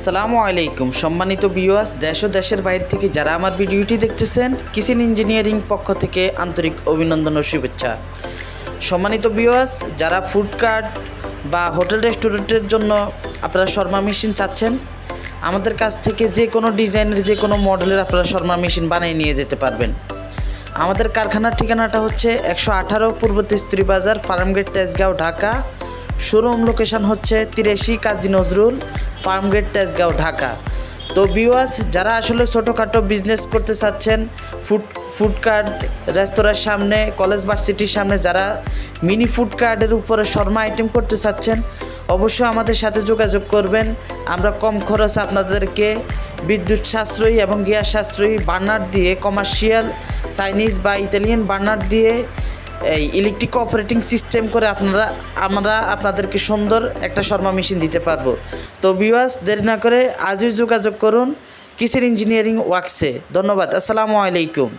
আসসালামু আলাইকুম সম্মানিত ভিউয়ার্স, দেশ ও দেশের বাইরে থেকে যারা আমার ভিডিওটি দেখতেছেন, কিচেন ইঞ্জিনিয়ারিং পক্ষ থেকে আন্তরিক অভিনন্দন ও শুভেচ্ছা। সম্মানিত ভিউয়ার্স, যারা ফুড কার্ট বা হোটেল রেস্টুরেন্টের জন্য আপনারা শর্মা মেশিন চাচ্ছেন, আমাদের কাছ থেকে যে কোনো ডিজাইনের যে কোনো মডেলের আপনারা শর্মা মেশিন বানিয়ে নিয়ে যেতে পারবেন। আমাদের কারখানার ঠিকানাটা হচ্ছে 118 পূর্ব তিস্ত্রি বাজার, ফার্মগেট, তেজগাঁও, ঢাকা। শোরুম লোকেশন হচ্ছে 83 কাজী নজরুল, ফার্মগেট, তেজগাঁও, ঢাকা। তো ভিউয়ার্স, যারা আসলে ছোটোখাটো বিজনেস করতে চাচ্ছেন, ফুড কার্ট রেস্তোরাঁর সামনে, কলেজ ভার্সিটির সামনে যারা মিনি ফুড কার্টের উপরে শর্মা আইটেম করতে চাচ্ছেন, অবশ্যই আমাদের সাথে যোগাযোগ করবেন। আমরা কম খরচে আপনাদেরকে বিদ্যুৎ সাশ্রয়ী এবং গ্যাস সাশ্রয়ী বার্নার দিয়ে, কমার্শিয়াল চাইনিজ বা ইতালিয়ান বার্নার দিয়ে এই ইলেকট্রিক অপারেটিং সিস্টেম করে আমরা আপনাদেরকে সুন্দর একটা শর্মা মেশিন দিতে পারবো। তো ভিউয়ার্স, দেরি না করে আজই যোগাযোগ করুন কিচেন ইঞ্জিনিয়ারিং ওয়ার্কসে। ধন্যবাদ। আসসালামু আলাইকুম।